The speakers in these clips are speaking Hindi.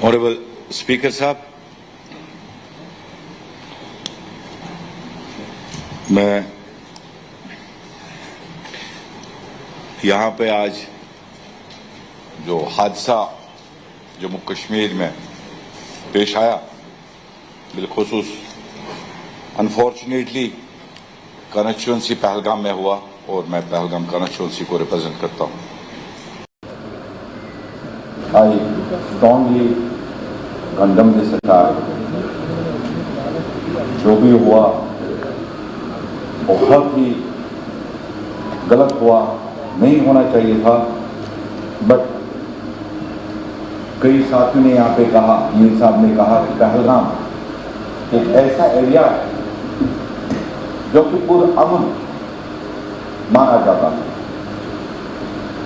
ऑनरेबल स्पीकर साहब, मैं यहाँ पे आज जो हादसा जम्मू कश्मीर में पेश आया, बिलखुसूस अनफॉर्चुनेटली कॉन्स्टिट्यूंसी पहलगाम में हुआ और मैं पहलगाम कॉन्स्टिट्यूंसी को रिप्रेजेंट करता हूँ। I strongly condemn this attack. जो भी हुआ बहुत ही गलत हुआ, नहीं होना चाहिए था। बट कई साथियों ने यहाँ पे कहा, मीर साहब ने कहा कि पहलगाम एक ऐसा एरिया है जो कि पूरा अमन माना जाता है,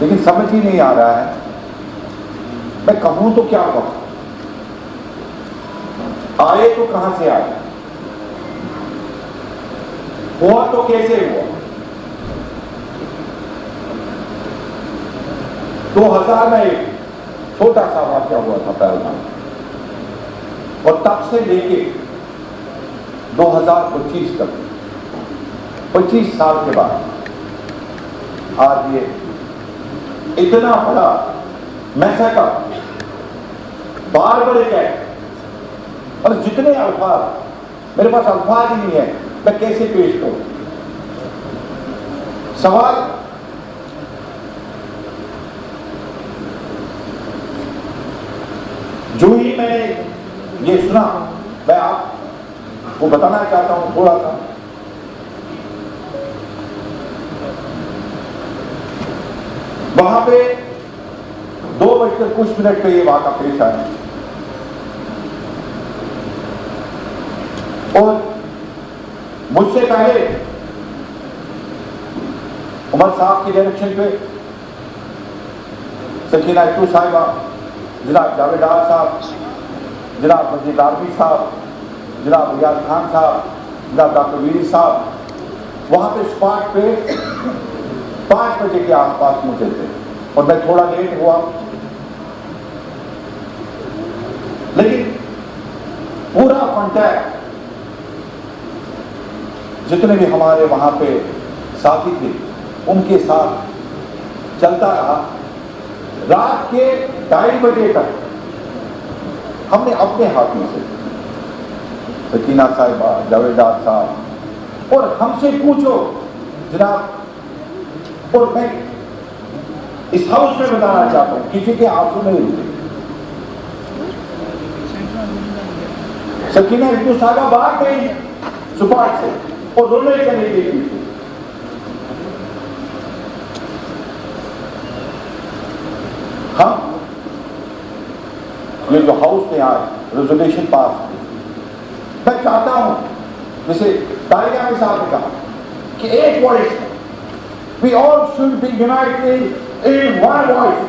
लेकिन समझ ही नहीं आ रहा है मैं कहूं तो क्या कहूं। आए तो कहां से आए, हुआ तो कैसे हुआ। 2000 में एक छोटा सा वाक्या हुआ था पहलगाम, और तब से लेके 2025 तक 25 साल के बाद आज ये इतना बड़ा मैसेकर बारबरिक है, और जितने अल्फाज मेरे पास अल्फाज ही नहीं है, मैं कैसे पेश करूं। सवाल जो ही मैंने ये सुना, मैं आपको बताना चाहता हूं थोड़ा सा। वहां पे 2 कुछ मिनट पे ये वाक़ा पेश आया, और मुझसे पहले उमर साहब की डायरेक्शन पे सकीना इट्टू साहिबा, जनाब जावेदार साहब, जनाब मजीद आर्मी साहब, जनाब रियाज खान साहब, जनाब डॉक्टर वीर साहब वहां पे स्पॉट पे 5 बजे के आसपास पहुंचे थे, और मैं थोड़ा लेट हुआ। लेकिन पूरा कॉन्टैक्ट जितने भी हमारे वहां पे साथी थे उनके साथ चलता रहा। रात के 2:30 बजे तक हमने अपने हाथों से सकीना साहिबा, जावेदार साहब, और हमसे पूछो जनाब, और मैं इस हाउस में बताना चाहता हूं, किसी के आंसू नहीं रुके। सकीना इट्टू साहिबा बाहर गई सुपाट से और रोने चली गई। हम ये जो हाउस में आज रेजोल्यूशन पास, मैं चाहता हूं जैसे तारिक साहब ने कहा कि एक voice, we all should be united in one voice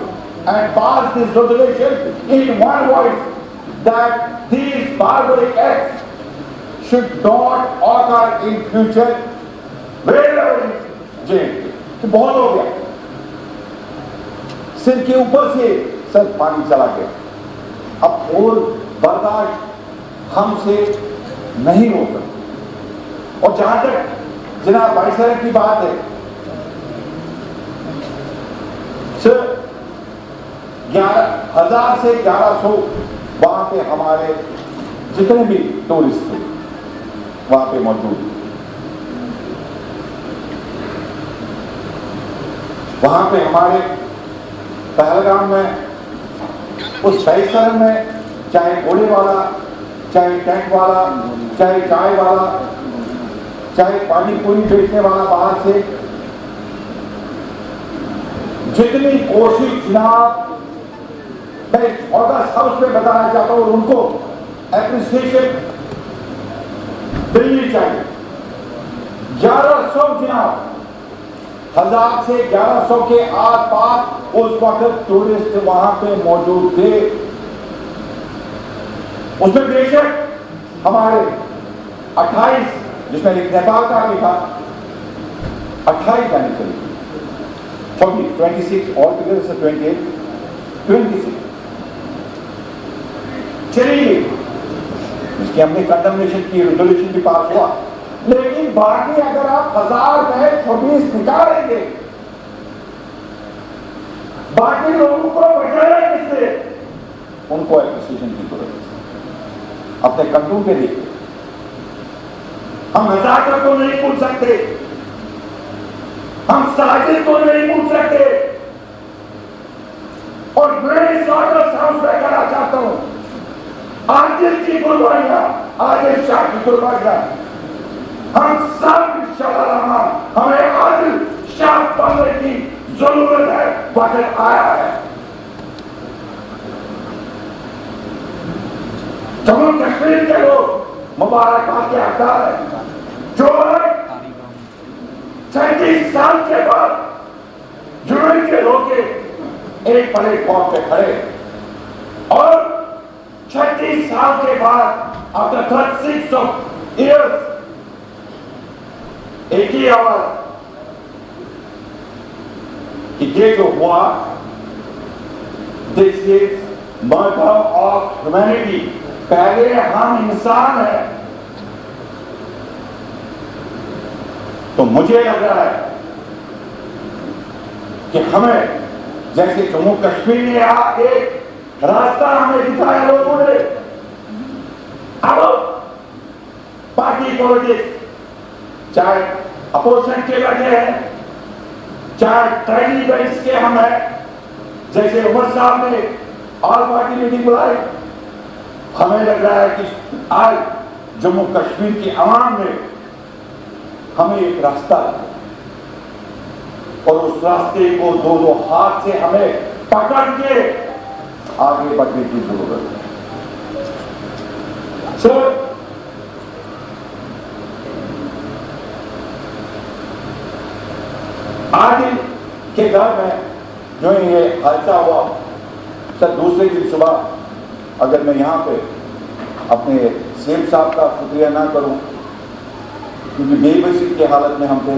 and pass this resolution in one voice that these barbaric acts should not occur in future wherever in jail। तो बहुत हो गया, सिर के ऊपर से सर पानी चला गया, अब और बर्दाश्त हमसे नहीं होता। और जहां तक जनाब भाई साहब की बात है, सिर्फ 11,000 से 1100 वहां पे हमारे जितने भी टूरिस्ट थे वहां पे मौजूद। वहां पे हमारे पहलगाम में उस परिसर में चाहे घोड़े वाला, चाहे टेंट वाला, चाहे चाय वाला, चाहे पानी पूरी बेचने वाला, बाहर से जितनी कोशिश जनाब मैं ऑर्डर हाउस में बताना चाहता हूं, उनको एप्रिसिएशन मिलनी चाहिए। 1100 जनाब, 1000 से 1100 के आसपास उस वक्त टूरिस्ट वहां पे मौजूद थे। उसमें बेशक हमारे 28, जिसमें एक नेपाल का भी था, 28 जाने चाहिए, 26 ऑल टुगेदर से 28, 26 चली गई, इसकी हमने कंडमनेशन की, रेजोल्यूशन भी पास हुआ, लेकिन बाकी अगर आप 1000 में 26 निकालेंगे, बाकी लोगों को बचाना किससे? उनको एप्रिसिएशन की जरूरत है। अपने कंट्रोल पे देखिए, हम नजाकत को नहीं भूल सकते, हम साजिश को नहीं भूल सकते, और मैं इस ऑर्डर हाउस में कहना चाहता हूं, आदिल की कुर्बानियां, आदिल शाह की कुर्बानियां, हम सब इंशाअल्लाह हमें आदिल शाह बनने की जरूरत है, वक्त आया है। जम्मू कश्मीर के लोग मुबारकबाद के हकदार हैं, जो 36 साल के बाद जुड़े के होके एक प्लेटफॉर्म पे खड़े, और 36 साल के बाद आफ्टर 36 years एक ही आवाज कि ये जो हुआ, this is murder of humanity. पहले हम इंसान हैं, तो मुझे लग रहा है कि हमें, जैसे जम्मू कश्मीर ने एक रास्ता हमें दिखाया लोगों ने, अब पार्टी पॉलिटिक्स, चाहे अपोजिशन के लगे हैं, चाहे ट्राइबल बेल्ट के हम हैं, जैसे उमर साहब ने ऑल पार्टी मीटिंग बुलाई, हमें लग रहा है कि आज जम्मू कश्मीर की आवाम ने हमें एक रास्ता, और उस रास्ते को दो हाथ से हमें पकड़ के आगे बढ़ने की जरूरत है। सर, आदिल के घर में जो ये हादसा हुआ, सर दूसरे दिन सुबह अगर मैं यहाँ पे अपने सीएम साहब का शुक्रिया ना करूं, क्योंकि बेबसी की हालत में हम थे,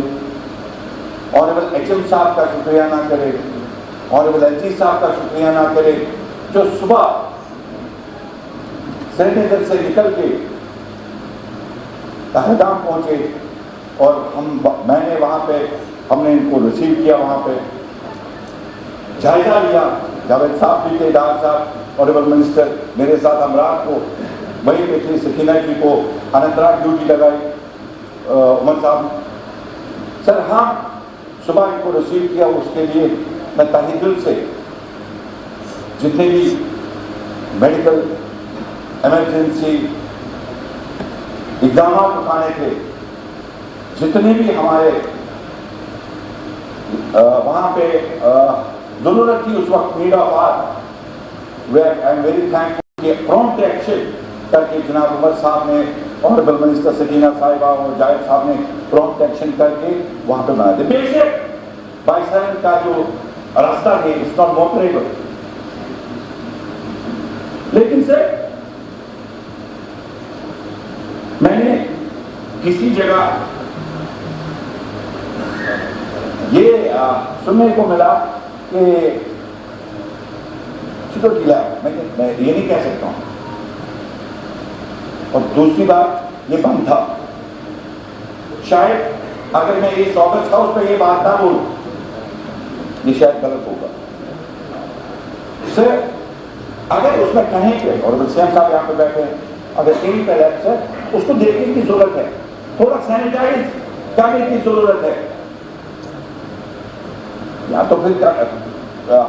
ऑनरेबल एचएम साहब का शुक्रिया ना करे, ऑनरेबल एलजी साहब का शुक्रिया ना करे, जो सुबह श्रीनगर से निकल के पहलगाम पहुंचे, और मैंने वहां पे, हमने इनको रिसीव किया, वहां पे जायजा लिया, जावेद साहब भी थे, डार साहब ऑनरेबल मिनिस्टर मेरे साथ, हम रात को वहीं पे थे, सकीना जी को अनंतनाग ड्यूटी लगाई, उमर साहब। सर हम सुबह इनको रिसीव किया, उसके लिए मैं तहे दिल से जितने भी मेडिकल इमरजेंसी इकदाम उठाने थे, जितने भी हमारे वहां पे जरूरत थी उस वक्त, need of hour, I am very thankful कि प्रॉम्प्ट एक्शन करके जनाब उमर साहब ने, ऑनरेबल मिनिस्टर सकीना साहिबा और जायद साहब ने प्रॉम्प्ट एक्शन करके वहां पे बनाए थे। बेशक बाईसरन का जो रास्ता है इट्स नॉट वॉकरेबल, लेकिन सर मैंने किसी जगह ये सुनने को मिला कि चलो ढीला, मैं ये नहीं कह सकता हूं, और दूसरी बात ये बंद था, शायद अगर मैं इस ऑगस्ट हाउस पे ये बात ना बोलूं, ये शायद गलत होगा। सर अगर उसमें कहीं पे, और सीएम साहब यहाँ पे बैठे हैं, अगर कहीं पे है सर, उसको देखने की जरूरत है, थोड़ा सैनिटाइज करने की जरूरत है, या तो फिर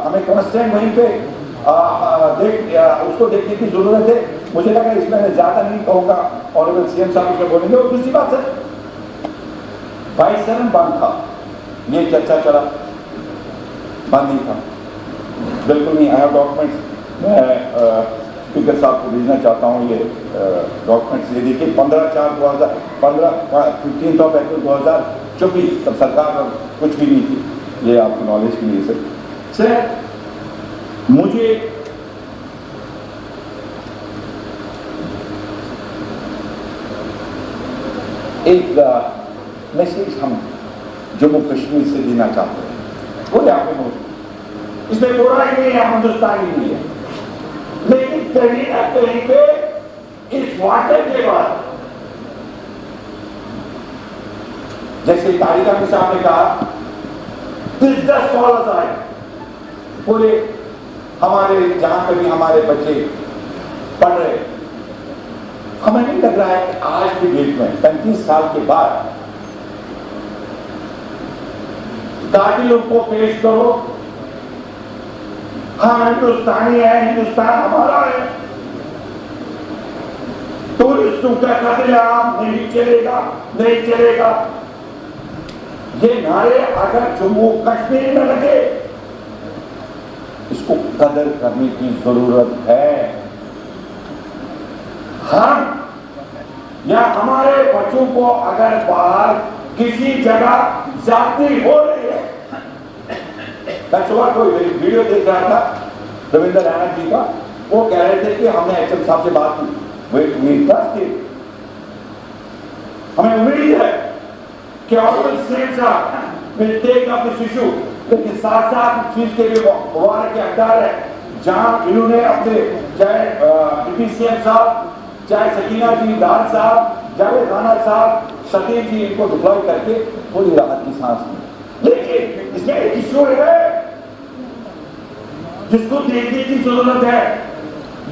हमें कंस्टेंट वहीं पे उसको देखने की जरूरत है। मुझे लगा इसमें ज्यादा नहीं कहूंगा, ऑनरेबल सीएम साहब उसमें बोलेंगे। और दूसरी बात सर, 22 बंद था, ये चर्चा चला, बंद नहीं था, बिल्कुल नहीं। आई हैव डॉक्यूमेंट्स, मैं स्पीकर साहब को भेजना चाहता हूँ ये डॉक्यूमेंट्स। ये देखिए 15 अप्रैल 2024, तब सरकार कुछ भी नहीं थी, ये आपकी नॉलेज के लिए सर। मुझे एक मैसेज हम जम्मू कश्मीर से देना चाहते हैं, वो आपने इसमें बुराई नहीं है, हिंदुस्तानी नहीं है, लेकिन कहीं ना कहीं पे इस वाटर के बाद, जैसे तारिक अमीन साहब ने कहा, दिस द स्कॉलर्स आए पूरे हमारे जहां पे भी हमारे बच्चे पढ़ रहे, हमें नहीं लग रहा है कि आज की डेट में 35 साल के बाद दाखिल को पेश करो, हम हिंदुस्तानी है, हिंदुस्तान हमारा है, टूरिस्टों का कतलेआम नहीं चलेगा, नहीं चलेगा। ये नारे अगर जम्मू कश्मीर में लगे, इसको कदर करने की जरूरत है। हम या हमारे बच्चों को अगर बाहर किसी जगह जाती हो रही है, मैं सुबह कोई वीडियो देख रहा था रविंद्र रैना जी का, वो कह रहे थे कि हमने एचएम साहब से बात की, हमें उम्मीद है कि ऑनरेबल सीएम साहब will take up this issue, लेकिन साथ साथ चीज के लिए मुबारक के हकदार है जहां इन्होंने अपने चाहे डिप्टी सीएम साहब, चाहे सकीना जी, दार साहब, जावेद राना साहब, सतीश जी, इनको डिप्लॉय करके थोड़ी राहत की सांस ली। लेकिन इसमें एक इशू है जिसको देखने की जरूरत है।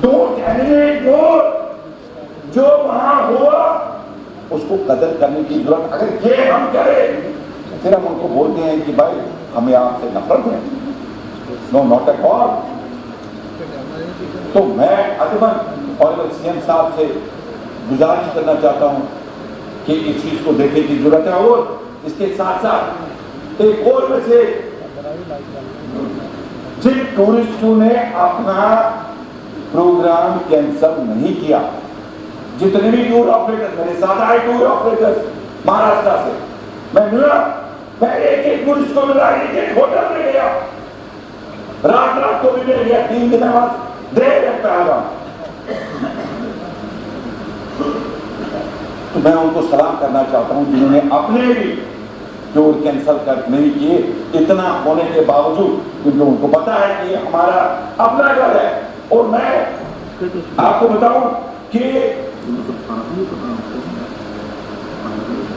डोंट एलिमिनेट मोर, जो वहां हुआ उसको कदर करने की जरूरत अगर ये हम करें, फिर हम उनको बोलते हैं कि भाई हमें आपसे नफरत है। No, not at all. तो मैं अदबन और सीएम साहब से गुजारिश करना चाहता हूं कि इस चीज को देखने की जरूरत है। और इसके साथ साथ एक और में से जिन टूरिस्टों ने अपना प्रोग्राम कैंसिल नहीं किया, जितने भी टूर ऑपरेटर्स, मेरे साथ आए टूर ऑपरेटर्स महाराष्ट्र से, मैं मिला, मैं एक टूरिस्ट को मिला, एक होटल में गया, रात को भी मिल गया, 3 दिन बाद देर रखता है। तो मैं उनको सलाम करना चाहता हूं जिन्होंने अपने भी टूर कैंसिल कर नहीं किए, इतना होने के बावजूद, क्योंकि उनको पता है कि हमारा अपना घर है। और मैं आपको बताऊं कि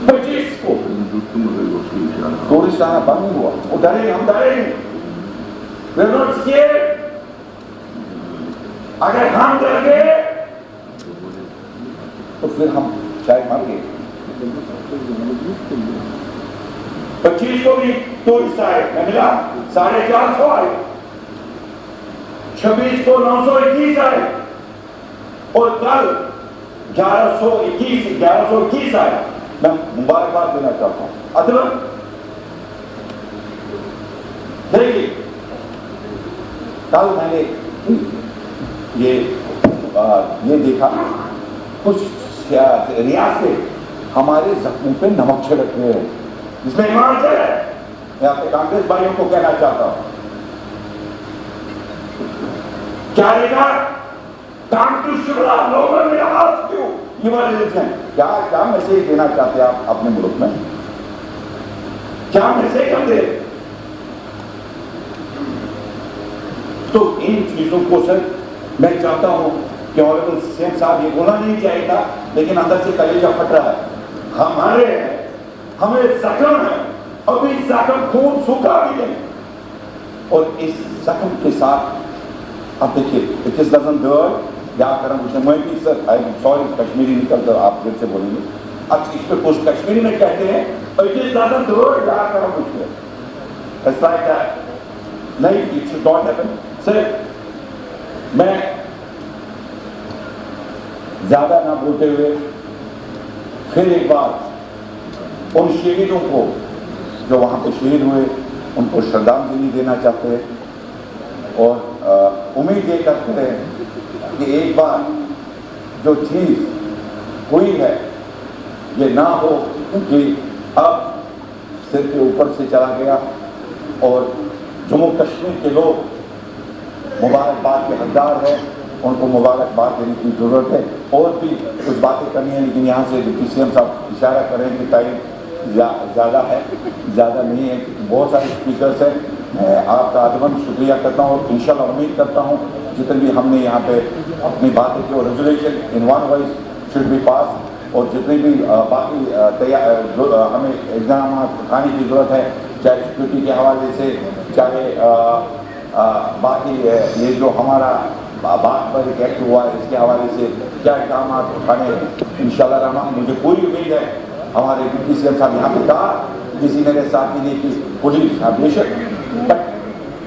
25 को टूरिस्ट आना बंद नहीं हुआ, वो डरे, हम डरे नहीं। अगर हम डर गए तो फिर हम शायद मर गए। 25 को भी टूरिस्ट आए, मैं मिला, 450 आए, 26 को 921 आए, और कल 1121 आए। मैं मुबारकबाद देना चाहता हूं। अथवा देखिए, कल मैंने ये देखा, कुछ रियासतें हमारे जख्मों पे नमक छिड़क रहे हैं, जिसमें हिमाचल है। मैं अपने कांग्रेस भाइयों को कहना चाहता हूं, क्या लेगा काम टू शिमला, लोगों ने आस्क क्यों युवा रिलीजन, क्या मैसेज देना चाहते हैं आप अपने मुल्क में, क्या मैसेज हम दे? तो इन चीजों को सर मैं चाहता हूं कि ऑनरेबल सीएम साहब, ये बोलना नहीं चाहिए था, लेकिन अंदर से कलेजा फट रहा है। हमारे हमें जख्म है, अभी जख्म खून सूखा भी नहीं, और इस जख्म के साथ अब देखिए, इट इज डजंट डू या करम मैं भी sir, I am sorry, Kashmiri निकलकर आप फिर से बोलेंगे। अच्छा, इस पे कुछ कश्मीरी में कहते हैं, इट इज डजंट डू या करम इट्स लाइक दैट, नहीं, it should not happen. Sir, मैं ज्यादा ना बोलते हुए फिर एक बार उन शहीदों को जो वहां पे शहीद हुए, उनको श्रद्धांजलि देना चाहते हैं, और उम्मीद ये करते हैं कि एक बार जो चीज हुई है ये ना हो, क्योंकि अब सिर के ऊपर से चला गया, और जम्मू कश्मीर के लोग मुबारकबाद के हकदार हैं, उनको मुबारकबाद देने की जरूरत है। और भी कुछ बातें करनी है, लेकिन यहाँ से डिप्टी सीएम साहब इशारा करें कि टाइम ज़्यादा है, ज़्यादा नहीं है, बहुत सारे स्पीकर्स हैं। मैं आपका आदमन शुक्रिया करता हूँ, और इंशाल्लाह उम्मीद करता हूँ जितने भी हमने यहाँ पे अपनी बात है कि वो resolution in one voice should be pass, और जितने भी बाकी हमें इक़दाम उठाने की ज़रूरत है, चाहे सिक्योरिटी के हवाले से, चाहे बाकी ये जो हमारा बात पर एक एक्ट हुआ है इसके हवाले से क्या इक़दाम उठाने इंशाअल्लाह रहमान। मुझे पूरी उम्मीद है, हमारे डिप्टी सीएम साहब यहाँ पे कहा, किसी मेरे साथी ने कि पुलिस बेशक, बट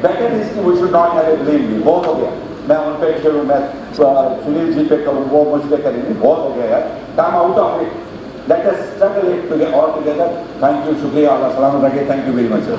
बेटर इज कि we should not have a blame game. बहुत हो गया, मैं उन पे चलूँ, मैं सुनील जी पे करूँ, वो मुझ पे करेंगे, बहुत हो गया यार, काम out of it, let us struggle it together all together. Thank you, शुक्रिया, अल्लाह सलामत रखे, थैंक यू वेरी मच।